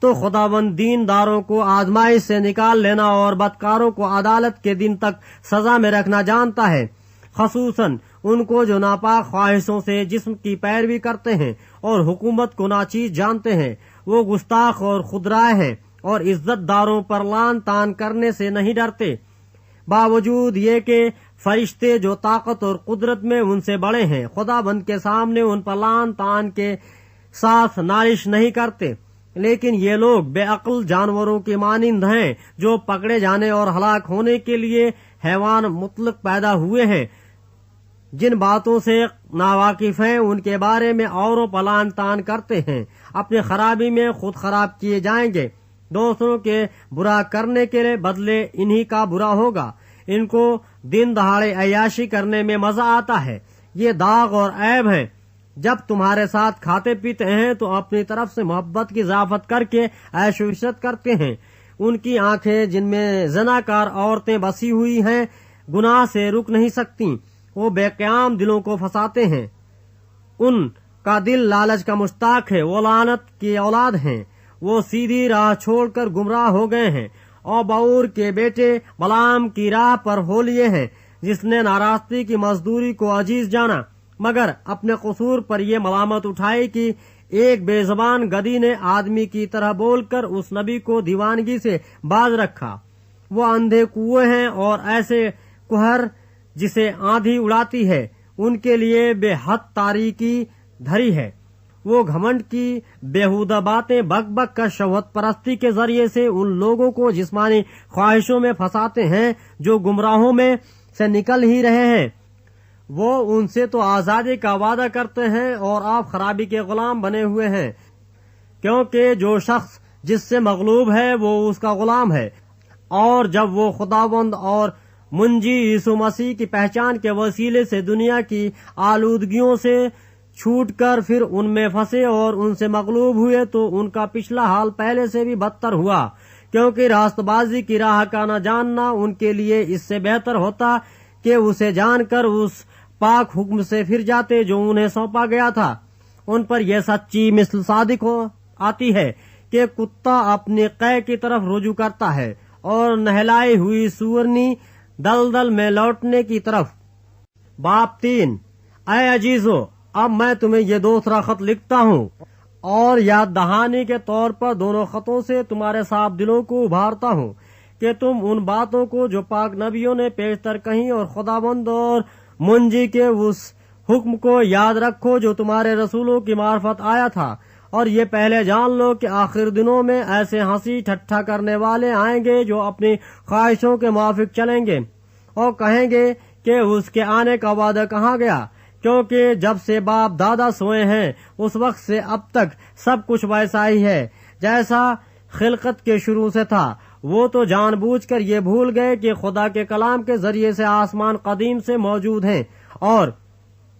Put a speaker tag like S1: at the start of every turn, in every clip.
S1: تو خداوند دینداروں کو آزمائش سے نکال لینا اور بدکاروں کو عدالت کے دن تک سزا میں رکھنا جانتا ہے، خصوصاً ان کو جو ناپاک خواہشوں سے جسم کی پیروی کرتے ہیں اور حکومت کو ناچیز جانتے ہیں۔ وہ گستاخ اور خودرائے ہیں اور عزت داروں پر لان تان کرنے سے نہیں ڈرتے، باوجود یہ کہ فرشتے جو طاقت اور قدرت میں ان سے بڑے ہیں خداوند کے سامنے ان پر لان تان کے ساتھ نالش نہیں کرتے۔ لیکن یہ لوگ بے عقل جانوروں کی مانند ہیں جو پکڑے جانے اور ہلاک ہونے کے لیے حیوان مطلق پیدا ہوئے ہیں۔ جن باتوں سے ناواقف ہیں ان کے بارے میں اوروں پر لان تان کرتے ہیں، اپنی خرابی میں خود خراب کیے جائیں گے۔ دوسروں کے برا کرنے کے بدلے انہی کا برا ہوگا۔ ان کو دن دہاڑے عیاشی کرنے میں مزہ آتا ہے۔ یہ داغ اور عیب ہے۔ جب تمہارے ساتھ کھاتے پیتے ہیں تو اپنی طرف سے محبت کی اضافت کر کے عیش و عشرت کرتے ہیں۔ ان کی آنکھیں جن میں زناکار عورتیں بسی ہوئی ہیں گناہ سے رک نہیں سکتی۔ وہ بے قیام دلوں کو پھنساتے ہیں۔ ان کا دل لالچ کا مشتاق ہے، وہ لعنت کی اولاد ہیں۔ وہ سیدھی راہ چھوڑ کر گمراہ ہو گئے ہیں اور باور کے بیٹے بلعام کی راہ پر ہو لیے ہیں، جس نے ناراستی کی مزدوری کو عزیز جانا، مگر اپنے قصور پر یہ ملامت اٹھائی کہ ایک بے زبان گدی نے آدمی کی طرح بول کر اس نبی کو دیوانگی سے باز رکھا۔ وہ اندھے کنویں ہیں اور ایسے کہر جسے آندھی اڑاتی ہے، ان کے لیے بے حد تاریکی دھری ہے۔ وہ گھمنڈ کی بیہودہ باتیں بک بک کر شہوت پرستی کے ذریعے سے ان لوگوں کو جسمانی خواہشوں میں پھنساتے ہیں جو گمراہوں میں سے نکل ہی رہے ہیں۔ وہ ان سے تو آزادی کا وعدہ کرتے ہیں اور آپ خرابی کے غلام بنے ہوئے ہیں، کیونکہ جو شخص جس سے مغلوب ہے وہ اس کا غلام ہے۔ اور جب وہ خداوند اور منجی یسوع مسیح کی پہچان کے وسیلے سے دنیا کی آلودگیوں سے چھوٹ کر پھر ان میں پھنسے اور ان سے مغلوب ہوئے تو ان کا پچھلا حال پہلے سے بھی بدتر ہوا، کیونکہ راست بازی کی راہ کا نہ جاننا ان کے لیے اس سے بہتر ہوتا کہ اسے جان کر اس پاک حکم سے پھر جاتے جو انہیں سونپا گیا تھا۔ ان پر یہ سچی مثل صادق آتی ہے کہ کتا اپنی قے کی طرف رجوع کرتا ہے اور نہلائی ہوئی سورنی دلدل میں لوٹنے کی طرف۔ باب 3۔ اے عزیزو، اب میں تمہیں یہ دوسرا خط لکھتا ہوں اور یاد دہانی کے طور پر دونوں خطوں سے تمہارے صاف دلوں کو ابھارتا ہوں کہ تم ان باتوں کو جو پاک نبیوں نے پیشتر کہیں اور خداوند اور منجی کے اس حکم کو یاد رکھو جو تمہارے رسولوں کی معرفت آیا تھا۔ اور یہ پہلے جان لو کہ آخر دنوں میں ایسے ہنسی ٹھٹھا کرنے والے آئیں گے جو اپنی خواہشوں کے موافق چلیں گے اور کہیں گے کہ اس کے آنے کا وعدہ کہاں گیا، کیونکہ جب سے باپ دادا سوئے ہیں اس وقت سے اب تک سب کچھ ویسا ہی ہے جیسا خلقت کے شروع سے تھا۔ وہ تو جان بوجھ کر یہ بھول گئے کہ خدا کے کلام کے ذریعے سے آسمان قدیم سے موجود ہیں اور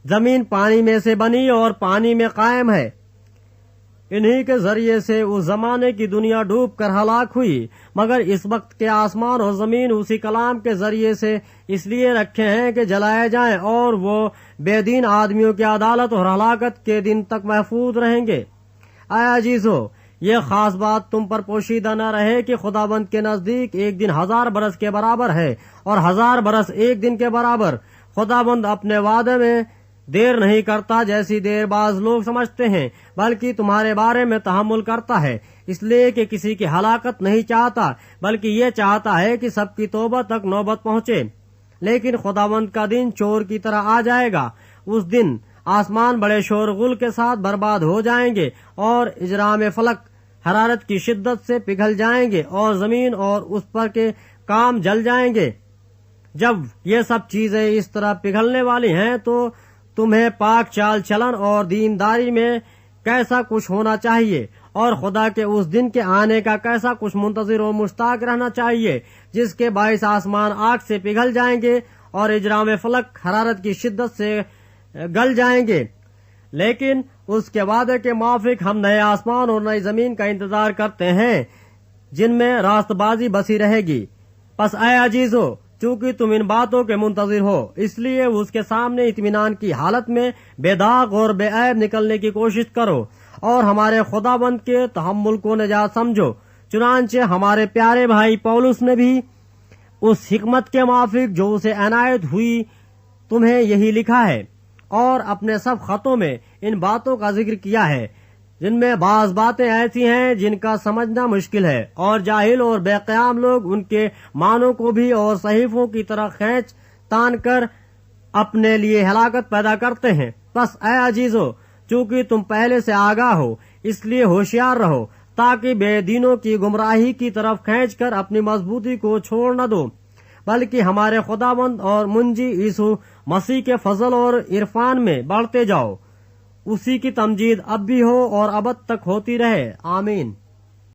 S1: زمین پانی میں سے بنی اور پانی میں قائم ہے۔ انہی کے ذریعے سے اس زمانے کی دنیا ڈوب کر ہلاک ہوئی، مگر اس وقت کے آسمان اور زمین اسی کلام کے ذریعے سے اس لیے رکھے ہیں کہ جلائے جائیں اور وہ بے دین آدمیوں کی عدالت اور ہلاکت کے دن تک محفوظ رہیں گے۔ اے عزیزو، یہ خاص بات تم پر پوشیدہ نہ رہے کہ خداوند کے نزدیک ایک دن 1000 برس کے برابر ہے اور 1000 برس ایک دن کے برابر۔ خداوند اپنے وعدے میں دیر نہیں کرتا جیسی دیر بعض لوگ سمجھتے ہیں، بلکہ تمہارے بارے میں تحمل کرتا ہے، اس لیے کہ کسی کی ہلاکت نہیں چاہتا بلکہ یہ چاہتا ہے کہ سب کی توبہ تک نوبت پہنچے۔ لیکن خداوند کا دن چور کی طرح آ جائے گا۔ اس دن آسمان بڑے شور غل کے ساتھ برباد ہو جائیں گے اور اجرام فلک حرارت کی شدت سے پگھل جائیں گے اور زمین اور اس پر کے کام جل جائیں گے۔ جب یہ سب چیزیں اس طرح پگھلنے والی ہیں تو تمہیں پاک چال چلن اور دینداری میں کیسا کچھ ہونا چاہیے اور خدا کے اس دن کے آنے کا کیسا کچھ منتظر و مشتاق رہنا چاہیے جس کے باعث آسمان آگ سے پگھل جائیں گے اور اجرام فلک حرارت کی شدت سے گل جائیں گے۔ لیکن اس کے وعدے کے موافق ہم نئے آسمان اور نئی زمین کا انتظار کرتے ہیں جن میں راست بازی بسی رہے گی۔ پس اے عزیزو، چونکہ تم ان باتوں کے منتظر ہو اس لیے اس کے سامنے اطمینان کی حالت میں بے داغ اور بے عیب نکلنے کی کوشش کرو اور ہمارے خداوند کے تحمل کو نجات سمجھو۔ چنانچہ ہمارے پیارے بھائی پولس نے بھی اس حکمت کے موافق جو اسے عنایت ہوئی تمہیں یہی لکھا ہے، اور اپنے سب خطوں میں ان باتوں کا ذکر کیا ہے، جن میں بعض باتیں ایسی ہیں جن کا سمجھنا مشکل ہے، اور جاہل اور بے قیام لوگ ان کے معنوں کو بھی اور صحیفوں کی طرح کھینچ تان کر اپنے لیے ہلاکت پیدا کرتے ہیں۔ بس اے عزیزو، چونکہ تم پہلے سے آگاہ ہو، اس لیے ہوشیار رہو، تاکہ بے دینوں کی گمراہی کی طرف کھینچ کر اپنی مضبوطی کو چھوڑ نہ دو، بلکہ ہمارے خداوند اور منجی یسوع مسیح کے فضل اور عرفان میں بڑھتے جاؤ۔ اسی کی تمجید اب بھی ہو اور ابد تک ہوتی رہے، آمین۔